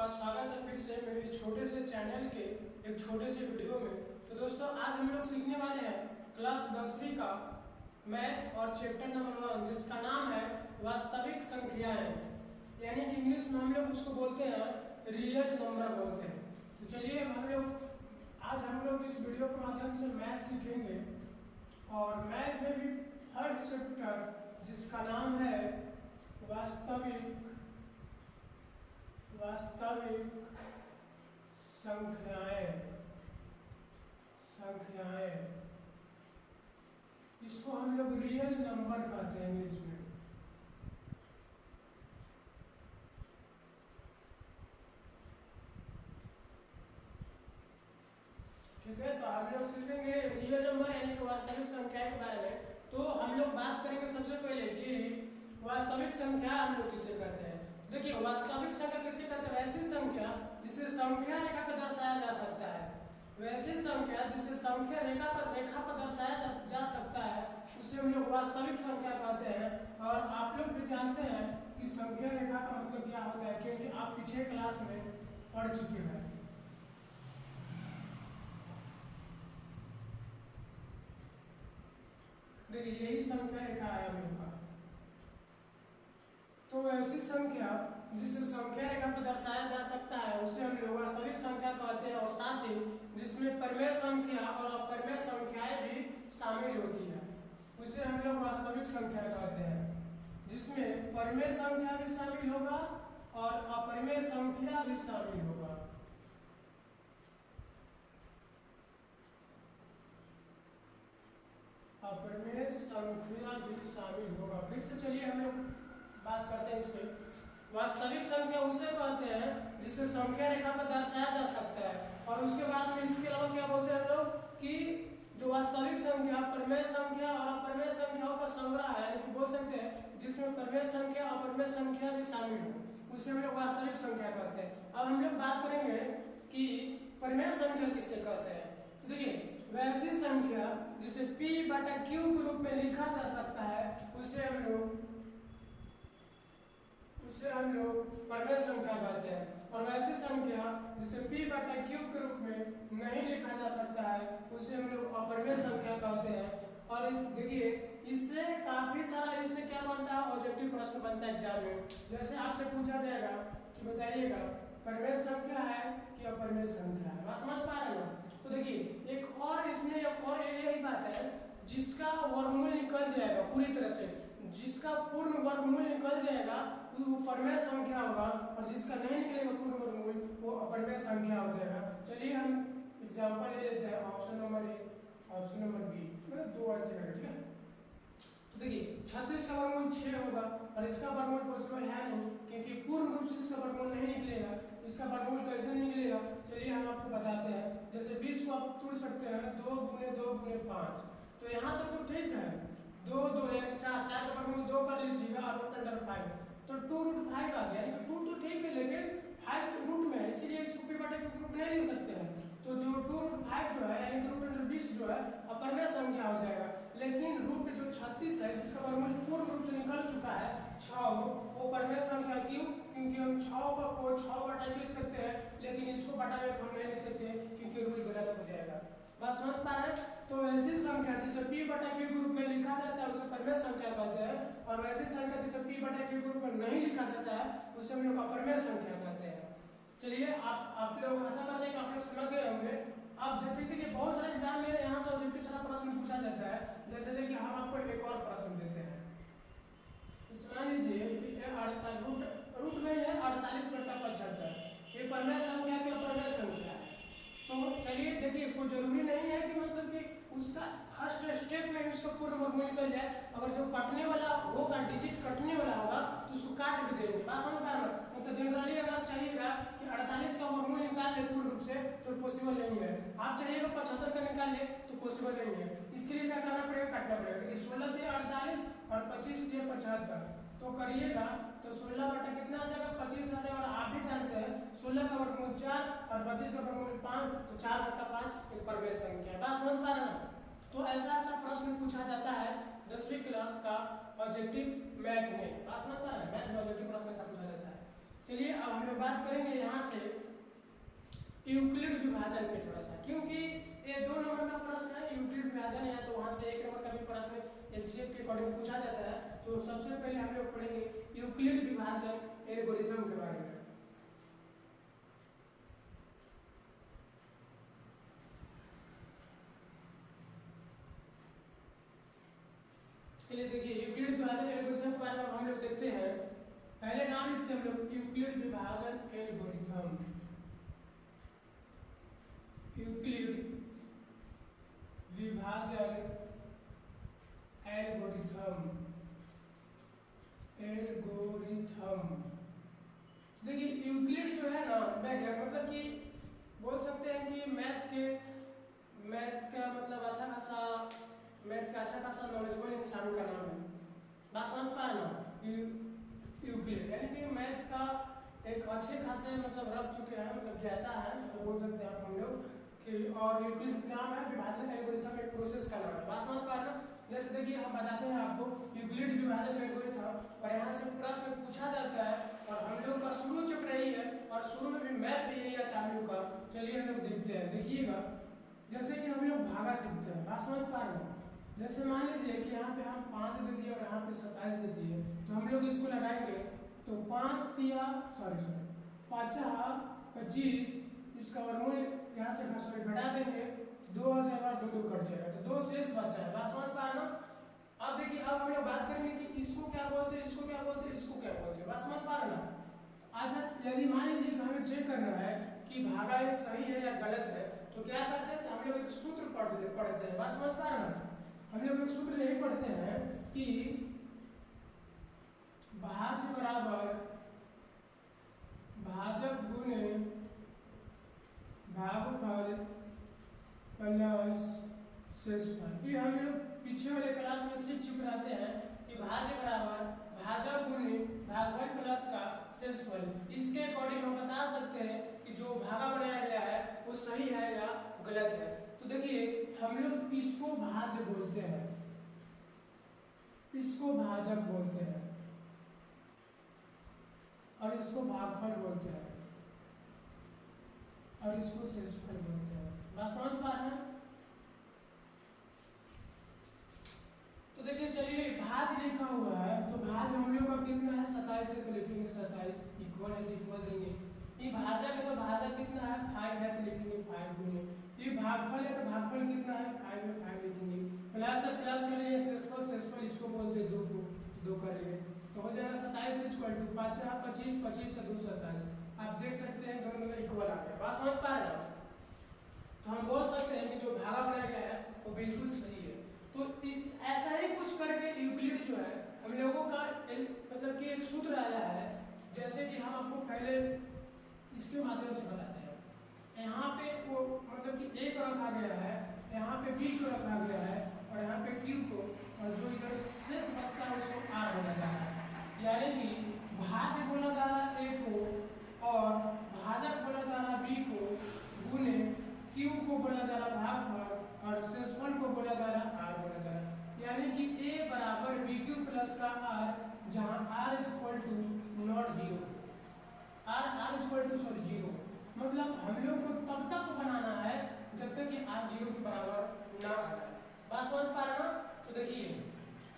आपका स्वागत है फिर से मेरे छोटे से चैनल के एक छोटे से वीडियो में। तो दोस्तों आज हम लोग सीखने वाले हैं क्लास 10वीं का मैथ और चैप्टर नंबर 1 जिसका नाम है वास्तविक संख्याएं, यानी कि इंग्लिश में हम लोग उसको बोलते हैं रियल नंबर बोलते हैं। तो चलिए आज हम लोग इस वीडियो के माध्यम से मैथ सीखेंगे और मैथ में भी फर्स्ट चैप्टर जिसका नाम है वास्तविक संख्याएं इसको हम लोग रियल नंबर कहते हैं इंग्लिश में। ठीक है, तो हम लोग सीखेंगे रियल नंबर यानी कि वास्तविक संख्या के बारे में। तो हम लोग बात करेंगे सबसे पहले कि वास्तविक संख्या हम लोग किसे कहते हैं। देखिए वास्तविक संख्या किसे कहते हैं, वैसी संख्या जिसे संख्या रेखा पर दर्शाया जा सकता है। वैसी संख्या जिसे संख्या रेखा पर दर्शाया जा सकता है उसे हम लोग वास्तविक संख्या कहते हैं। और आप लोग भी जानते हैं कि संख्या रेखा का मतलब क्या होता है, क्योंकि आप पिछले क्लास में पढ़ चुके हैं। देखिए यही संख्या रेखा है हम लोग का। तो ऐसी संख्या जिसे संख्या रेखा पर दर्शाया जा सकता है उसे हम लोग वास्तविक संख्या कहते हैं। और साथ ही जिसमें परिमेय संख्या और अपरिमेय संख्याएं भी शामिल होती है उसे हम लोग वास्तविक संख्या कहते हैं, जिसमें परिमेय संख्या भी शामिल होगा और अपरिमेय संख्या भी शामिल होगा। अपरिमेय संख्या भी शामिल होगा। फिर से चलिए हम लोग बात करते हैं इस पे। वास्तविक संख्या उसे कहते हैं जिसे संख्या रेखा पर दर्शाया जा सकता है। और उसके बाद में इसके अलावा क्या बोलते हैं हम लोग कि जो वास्तविक संख्या परिमेय संख्या और अपरिमेय संख्याओं का संग्रह है, यानी कि बोल सकते हैं जिसमें परिमेय संख्या और अपरिमेय संख्या भी शामिल हो उसे हम लोग वास्तविक संख्या कहते हैं। अब हम लोग बात करेंगे कि परिमेय संख्या किसे कहते हैं। तो देखिए वैसी संख्या जिसे p/q के रूप में लिखा जा सकता है उसे हम लोग परिमेय संख्या कहते हैं। और वैसी संख्या जिसे p/q के रूप में नहीं लिखा जा सकता है उसे हम लोग अपरिमेय संख्या कहते हैं। और इस देखिए इससे काफी सारा इससे क्या बनता है, ऑब्जेक्टिव प्रश्न बनता है एग्जाम में। जैसे आपसे पूछा जाएगा कि बताइएगा परिमेय संख्या है कि अपरिमेय संख्या है, बात समझ पा रहे हैं। तो देखिए एक और इसमें एक और यही बात है, जिसका वर्गमूल निकल जाएगा पूरी तरह से, जिसका पूर्ण वर्गमूल निकल जाएगा वो परिमेय संख्या होगा और जिसका नहीं निकलेगा पूर्ण वर्गमूल वो अपरिमेय संख्या हो जाएगा। चलिए हम एग्जांपल ले लेते हैं। Option number A, option number B, मतलब दो ऐसे है। ठीक है, तो देखिए 36 का वर्गमूल 6 होगा और इसका वर्गमूल पॉसिबल है नहीं, क्योंकि पूर्ण रूप से इसका वर्गमूल नहीं निकलेगा। इसका वर्गमूल कैसे नहीं निकलेगा चलिए हम आपको बताते हैं। जैसे 20 को आप तोड़ सकते हैं 2 × 2 × 5, तो यहाँ तक तो ठीक है। 2 2 1 4 4 का वर्गमूल 2 कर लीजिएगा और रूट अंडर 5, तो 2√5 आ गया। यानी 2 तो ठीक है लेकिन 5 तो रूट में है, इसीलिए इसको p/q के रूप में नहीं लिख सकते हैं। तो जो 2√5 जो है यानी रूट अंडर 20 जो है अपरिमेय संख्या हो जाएगा। लेकिन रूट जो 36 है जिसका वर्गमूल पूर्ण रूप से निकल चुका है 6, वो परिमेय संख्या क्यों, क्योंकि हम 6 को 6 लिख सकते हैं लेकिन इसको बटा में हम नहीं लिख सकते क्योंकि रूल गलत हो जाएगा। बात समझ पा रहे हैं। तो ऐसी संख्या जिसे p/q के रूप में लिखा जाता है उसे परिमेय संख्या कहते हैं। और वैसी संख्या जिसे p/q के रूप में नहीं लिखा जाता है उसे हम लोग अपरिमेय संख्या कहते हैं। चलिए आप लोग आशा करते हैं कि आप लोग समझ गए होंगे। अब जैसे कि बहुत सारे एग्जाम में यहाँ से ऑब्जेक्टिव सारा प्रश्न पूछा जाता है। जैसे देखिए हम आपको एक और प्रश्न देते हैं। मान लीजिए कि रूट में है 48/75, ये परिमेय संख्या की अपरिमेय संख्या है। तो चलिए देखिए कोई जरूरी नहीं है कि मतलब कि उसका फर्स्ट स्टेप में उसका पूर्ण वर्गमूल निकल जाए। अगर जो कटने वाला होगा, डिजिट कटने वाला होगा तो उसको काट भी देंगे। बात समझ पा रहे हैं। मतलब जनरली अगर आप चाहिएगा कि 48 का वर्गमूल निकाल ले पूर्ण रूप से तो पॉसिबल नहीं है। आप चाहिएगा 75 का निकाल ले तो पॉसिबल नहीं है। इसके लिए क्या करना पड़ेगा, काटना पड़ेगा। देखिए 16 दिए 48 और 25 दिए 75, तो करिएगा तो 16 बटा कितना आ जाएगा 25 आ जाएगा। और आप भी जानते हैं 16 का वर्गमूल 4 और 25 का वर्गमूल 5, तो 4/5 एक परिमेय संख्या। बात समझ पा रहे हैं। तो ऐसा प्रश्न पूछा जाता है 10वीं क्लास का ऑब्जेक्टिव मैथ में। बात समझ पा रहे हैं, मैथ में ऑब्जेक्टिव प्रश्न ऐसा पूछा जाता है। चलिए अब हम लोग बात बात करेंगे यहाँ से यूक्लिड विभाजन पे थोड़ा सा, क्योंकि ये 2 नंबर का प्रश्न है यूक्लिड विभाजन है, तो वहाँ से 1 नंबर का भी प्रश्न एचसीएफ के अकॉर्डिंग पूछा जाता है। तो सबसे पहले हम लोग पढ़ेंगे यूक्लिड विभाजन एल्गोरिथम के बारे में। चलिए देखिए यूक्लिड विभाजन एल्गोरिथम के बारे में हम लोग देखते हैं। पहले नाम लिखते हैं हम लोग यूक्लिड विभाजन एल्गोरिथम। यूक्लिड विभाजन एल्गोरिथम। देखिए यूक्लिड जो है ना, मतलब कि बोल सकते हैं कि मैथ का मतलब अच्छा खासा नॉलेजेबल इंसान का नाम है। बात समझ पा रहे ना, यूक्लिड यानी कि मैथ का एक अच्छे खासे मतलब रख चुके हैं, मतलब ज्ञाता है, तो बोल सकते हैं हम लोग कि। और यूक्लिड नाम है विभाजन एल्गोरिथम एक प्रोसेस का नाम है। बात समझ पा रहे ना। जैसे देखिए हम बताते हैं आपको यूक्लिड विभाजन एल्गोरिथम, और यहाँ से प्रश्न पूछा जाता है, और हम लोग का शुरू चुप रही है, और शुरू में भी मैथ भी यही आता है हम लोग का। चलिए हम लोग देखते हैं, देखिएगा जैसे कि हम लोग भागा सीखते हैं। बात समझ पा रहे हैं। जैसे मान लीजिए कि यहाँ पे हम 5 दे दिए और यहाँ पे 27 दे दिए, तो हम लोग इसको लगाएंगे तो 5 तिया 25, इसका वर्गमूल यहाँ से घटा देंगे, 2 आ जाएगा, 2 कट जाएगा, तो 2 शेष बचा है। बात समझ पा रहे ना। अब देखिए अब हम लोग बात करेंगे कि इसको क्या बोलते हैं, इसको क्या बोलते हैं, इसको क्या बोलते हैं। बात समझ पा रहे ना। अच्छा यदि मान लीजिए कि हमें चेक करना है कि भागा ये सही है या गलत है, तो क्या करते हैं, तो हम लोग एक सूत्र पढ़ते हैं। बात समझ पा रहे ना। हम लोग एक सूत्र यही पढ़ते हैं कि भाज्य बराबर भाजक गुने भागफल प्लस शेषफल। ये हम लोग पीछे वाले क्लास में सीख चुके रहते हैं कि भाज्य बराबर भाजक गुने भागफल प्लस का शेषफल। इसके अकॉर्डिंग हम बता सकते हैं कि जो भागा बनाया गया है वो सही है या गलत है। तो देखिए हम लोग इसको भाज्य बोलते हैं, इसको भाजक बोलते हैं, और इसको भागफल बोलते हैं, और इसको शेषफल बोलते हैं। बात समझ पा रहे हैं। तो देखिए चलिए भाज लिखा हुआ है, तो भाज हम लोग का कितना है 27 है, तो लिखेंगे 27 इक्वल है, तो इक्वल देंगे। ये भाजक है तो भाजक कितना है 5 है, तो लिखेंगे 5 गुने। ये भागफल है तो भागफल कितना है 5 है, 5 लिखेंगे। प्लस है प्लस कर लिए, शेषफल इसको बोलते हैं 2 को 2 कर लिए, तो हो जाएगा 27 इक्वल टू 5 25, 25 से 2 27। आप देख सकते हैं दोनों में इक्वल आ गया। बात समझ पा रहे हैं। तो हम बोल सकते हैं कि जो भागा बनाया गया है वो बिल्कुल सही है। तो इस ऐसा ही कुछ करके यूक्लिड जो है हम लोगों का मतलब कि एक सूत्र आया है, जैसे कि हम आपको पहले इसके माध्यम से बताते हैं। यहाँ पे वो मतलब कि ए को रखा गया है, यहाँ पे बी को रखा गया है, और यहाँ पे क्यू को, और जो इधर शेष बचता है उसको आर बोला जा रहा है। यानी कि भाज्य बोला जा रहा है ए को, और भाजक बोला जा रहा है बी को, गुने क्यू को बोला जा रहा है भागफल, और शेषफल को बोला जा रहा है आर बोला जा रहा है। यानी कि ए बराबर बी क्यू प्लस का आर, जहाँ R is equal to not zero, R is equal to sorry zero. मतलब हम लोग को तब तक बनाना है जब तक कि आर जीरो के बराबर ना आ जाए। बात समझ पा रहे ना। तो देखिए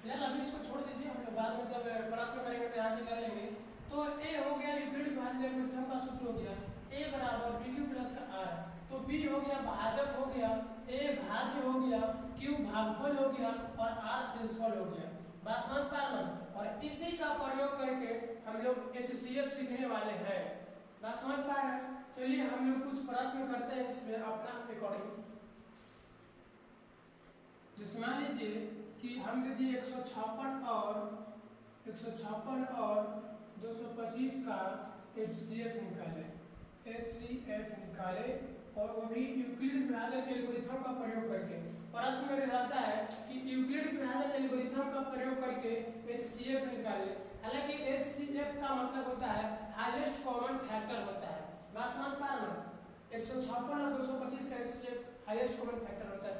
फिलहाल अभी इसको छोड़ दीजिए, हम लोग बाद में जब प्रश्न करेंगे तो यहाँ से कर लेंगे। तो ए हो गया यूक्लिड विभाजन एल्गोरिथम का सूत्र हो गया ए बराबर बी क्यू प्लस का आर, तो बी हो गया भाजक हो गया, ए भाज्य हो गया, क्यू भागफल हो गया, और आर शेषफल हो गया। बात समझ पा रहे ना। और इसी का प्रयोग करके हम लोग एचसीएफ सीखने वाले हैं। बात समझ पा रहे हैं। चलिए हम लोग कुछ प्रश्न करते हैं इसमें अपना अकॉर्डिंग। जैसे मान लीजिए कि हम दे दिए 156 और 225 का एचसीएफ निकाले, और वो भी यूक्लिड विभाजन एल्गोरिथम का प्रयोग करके। प्रश्न में रहता है कि यूक्लिड विभाजन एल्गोरिथम का प्रयोग करके एचसीएफ निकाले। हालांकि एचसीएफ का मतलब होता है हाईएस्ट कॉमन फैक्टर होता है। बात समझ पा रहे हो। 156 और 225 का एचसीएफ हाईएस्ट कॉमन फैक्टर होता है।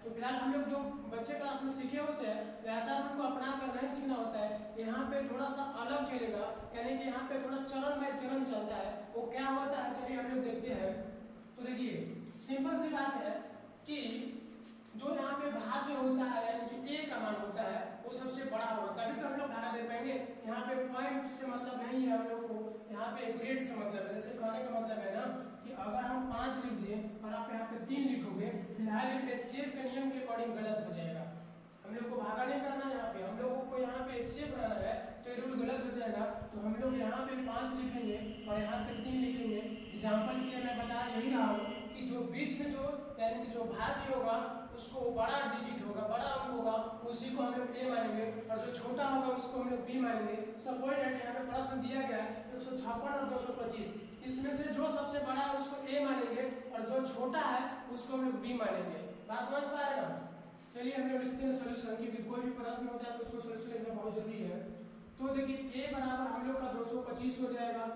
फिलहाल हम लोग जो बच्चे क्लास में सीखे होते हैं वैसा उनको अपना कर नहीं सीखना होता है। यहाँ पे थोड़ा सा अलग चलेगा, यानी कि यहाँ पे थोड़ा चरण बाय चरण चलता है। वो तो देखिए सिंपल सी बात है कि जो यहाँ पे भाज्य होता है यानी कि ए का मान होता है वो सबसे बड़ा होगा, तभी तो हम लोग भागा दे पाएंगे। यहाँ पे पॉइंट से मतलब नहीं है हम लोग को, यहाँ पे एक्यूरेट से मतलब है। जैसे कहने का मतलब है ना कि अगर हम 5 लिख दें और आप यहाँ पे 3 लिखोगे, फिलहाल एचसीएफ के नियम के अकॉर्डिंग गलत हो जाएगा। हम लोग को भागा नहीं करना है, यहाँ पे हम लोगों को यहाँ पे एचसीएफ बनाना है, तो ये रूल गलत हो जाएगा। तो हम लोग यहाँ पे 5 लिखेंगे और यहाँ पे 3 लिखेंगे। एग्जाम्पल के लिए मैं बता यही रहा हूँ कि जो बीच में जो यानी कि जो भाज्य होगा उसको बड़ा डिजिट होगा, बड़ा अंक होगा, उसी को हम लोग ए मानेंगे, और जो छोटा होगा उसको हम लोग बी मानेंगे। सब पॉइंट है, यहाँ पे प्रश्न दिया गया है 156 और 225, इसमें से जो सबसे बड़ा है उसको ए मानेंगे और जो छोटा है उसको हम लोग बी मानेंगे। बात समझ पा रहे हैं? चलिए हम लोग लिखते हैं सोल्यूशन, क्योंकि कोई भी प्रश्न होता है तो उसको सोल्यूशन लिखना बहुत जरूरी है। तो देखिए ए बराबर हम लोग का 225 हो जाएगा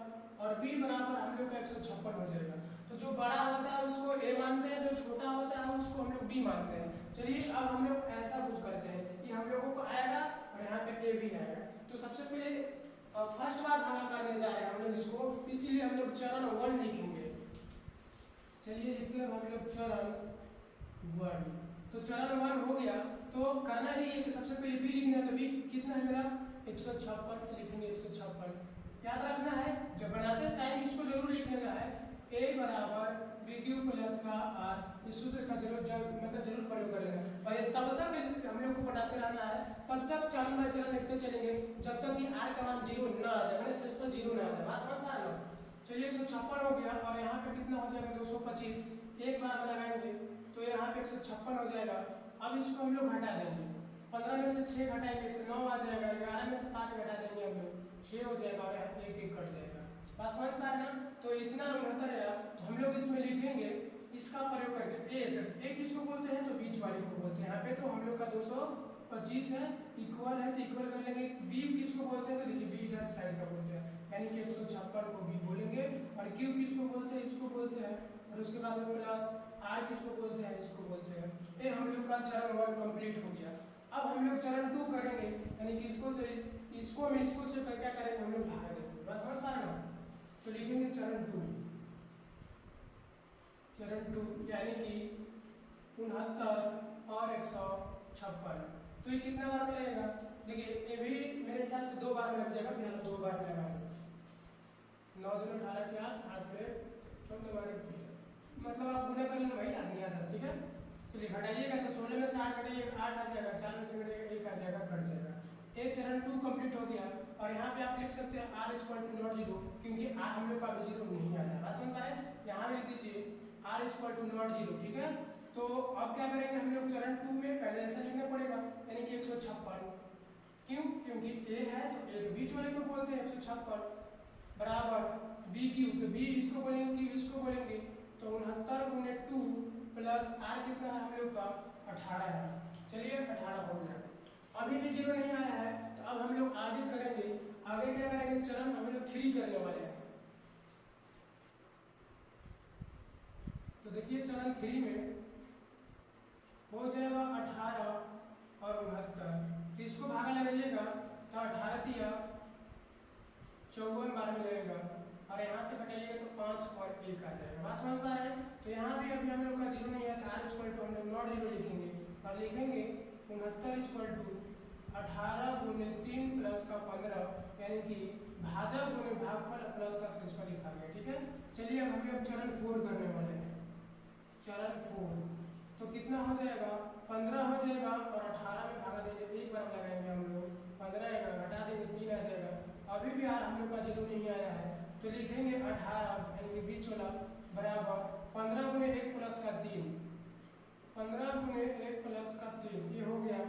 और बी बराबर हम लोग का 156 हो जाएगा। तो जो बड़ा होता है उसको ए मानते हैं, जो छोटा होता है उसको हम लोग बी मानते हैं। चलिए अब हम लोग ऐसा कुछ करते हैं कि हम लोगों को आएगा और यहाँ पे ए भी आएगा। तो सबसे पहले फर्स्ट बार भागा करने जा रहे हैं हम लोग इसको, इसीलिए हम लोग चरण 1 लिखेंगे। चलिए लिखते हैं हम लोग चरण 1। तो चरण 1 हो गया, तो करना ही है कि सबसे पहले बी लिखना है। तो बी कितना है मेरा 156, तो लिखेंगे 156। याद रखना है जब बनाते टाइम इसको जरूर लिख लेना है, ए बराबर बी क्यू प्लस का आर। इस सूत्र का जरूर जरूर प्रयोग कर लेना है भाई। तब तक हम लोग को बनाते रहना है, तब तक चरण बाय चरण लिखते चलेंगे जब तक कि आर का मान 0 ना आ जाए, मैंने शेष पर 0 ना आ जाए। बात समझ पा रहे हो? चलिए 156 हो गया और यहाँ पे कितना हो जाएगा 225। एक बार में लगाएंगे तो यहाँ पे 156 हो जाएगा। अब इसको हम लोग घटा देंगे, 15 में से 6 घटाएंगे तो 9 आ जाएगा, 11 में से 5 घटा देंगे हम लोग 6 हो जाएगा और यहाँ एक एक कट जाएगा। बस समझ पा रहे हैं? तो इतना 69 है। तो हम लोग इसमें लिखेंगे इसका प्रयोग करके ए किसको बोलते हैं, तो बीच वाले को बोलते हैं। यहाँ पे तो हम लोग का 225 है, इक्वल है तो इक्वल कर लेंगे। बी किसको बोलते हैं, तो देखिए बी इधर साइड का बोलते हैं, यानी कि 156 को बी बोलेंगे। और क्यू किसको बोलते हैं, इसको बोलते हैं। और उसके बाद में प्लस आर किसको बोलते हैं, इसको बोलते हैं। ये हम लोग का चरण 1 कंप्लीट हो गया। अब हम लोग चरण 2 करेंगे, यानी कि इसको से क्या करेंगे, हम लोग भागा देंगे। बस समझ पा रहे हो? तो लिखेंगे चरण 2 यानी कि 69 और 156। तो ये कितना बार में लगेगा, देखिए ये भी मेरे हिसाब से 2 बार में लग जाएगा। फिर 2 बार में लगा 9 दूनी 18 के 8 8 पे 14 बार मतलब आप गुना कर लेना भाई, याद नहीं आता। ठीक है चलिए घटाइएगा तो 16 में से 8 घटाइएगा 8 आ जाएगा, 4 में से घटाइएगा 1 आ जाएगा, कट जाएगा। एक चरण 2 कंप्लीट हो गया। और यहाँ पे आप लिख सकते हैं r = नॉट 0, क्योंकि r हम लोग का अभी 0 नहीं आ रहा है। समझ पा रहे हैं? यहाँ पे लिख दीजिए r = नॉट 0। ठीक है, तो अब क्या करेंगे हम लोग चरण 2 में पहले ऐसा लिखना पड़ेगा, यानी कि 156। क्यों? क्योंकि a है तो a तो बीच वाले को बोलते हैं 156 बराबर b क्यू, तो b इसको बोलेंगे क्यू इसको बोलेंगे। तो 69 × 2 प्लस r कितना है हम लोग का 18 है। चलिए 18 हो गया। अभी भी 0 नहीं आया है, तो अब हम लोग आगे करेंगे। आगे क्या करेंगे, चरण हम लोग 3 करने वाले हैं। तो देखिए चरण 3 में हो जाएगा 18 और 69। तो इसको भागा लगाइएगा तो 18 तिया 54 बार में लगेगा, और यहाँ से घटाइएगा तो 5 और 1 आ जाएगा। बात समझ पा रहे हैं? तो यहाँ भी अभी हम लोग का 0 नहीं है, तो r = हम लोग नॉट 0 लिखेंगे और लिखेंगे 69 = 18 × 3 प्लस का 15, यानी कि भाजक गुणे भागफल प्लस का शेषफल लिखा गया। ठीक है, चलिए अब हम लोग चरण 4 करने वाले हैं। चरण 4 तो कितना हो जाएगा, 15 हो जाएगा और 18 में भागा देंगे, एक बार लगाएंगे हम लोग 15 आएगा, घटा देंगे 3 आ जाएगा। अभी भी यार हम लोग का 0 नहीं आया है, तो लिखेंगे 18 यानी कि बीच वाला बराबर 15 × 1 प्लस का 3, 15 × 1 प्लस का 3, ये हो गया।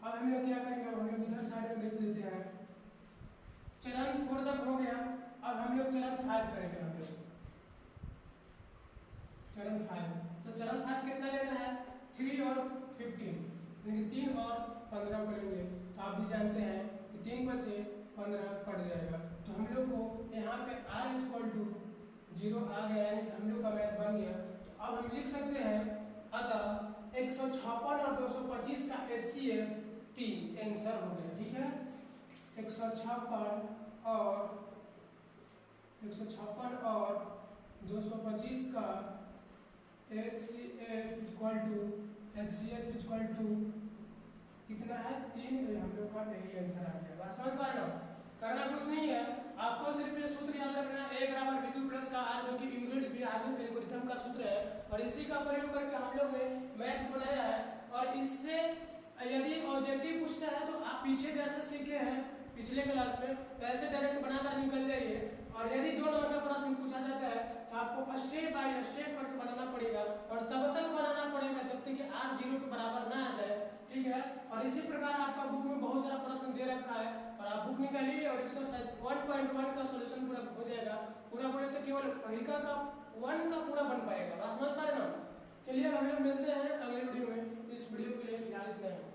अब हम लोग क्या करेंगे, हम लोग इधर साइड में लिख देते हैं। चरण 4 तक हो गया। अब हम लोग चरण 5 करेंगे। हम लोग चरण 5, तो चरण 5 कितना लेना है, 3 और 15, यानी 3 और 15 को लेंगे। तो आप भी जानते हैं कि 3 बचे 15 कट जाएगा। तो हम लोग को यहाँ पे r = 0 आ गया, यानी कि हम लोग का मैथ बन गया। तो अब हम लिख सकते हैं अतः 156 और 225 का HCF 3 आंसर हो गया। ठीक है, 156 और 225 का HCF equal to HCF equal to कितना है 3, हम लोग का यही आंसर आ गया। बात समझ पा रहे हो? करना कुछ नहीं है, आपको सिर्फ ये सूत्र याद रखना है, A बराबर V2 प्लस का R, जो कि यूनिट बिहावियन एल्गोरिथम का सूत्र है, और इसी का प्रयोग करके हम लोग ने मैथ बनाया है। और इससे यदि ऑब्जेक्टिव पूछता है तो आप पीछे जैसे सीखे हैं पिछले क्लास में वैसे डायरेक्ट बनाकर निकल जाइए। और यदि 2 नंबर का प्रश्न पूछा जाता है तो आपको स्टेप बाय स्टेप करके बनाना पड़ेगा, और तब तक बनाना पड़ेगा जब तक कि R 0 के बराबर ना आ जाए, ठीक है। और इसी प्रकार आपका बुक में बहुत सारा प्रश्न दे रखा है, और आप बुक निकालिए और एक्सरसाइज 1.1 का सॉल्यूशन पूरा हो जाएगा। पूरा बोले तो केवल पहिलका का 1 का पूरा बन पाएगा। बात समझ पा रहे ना? चलिए अब हम लोग मिलते हैं अगले वीडियो में। इस वीडियो के लिए फिलहाल इतना ही।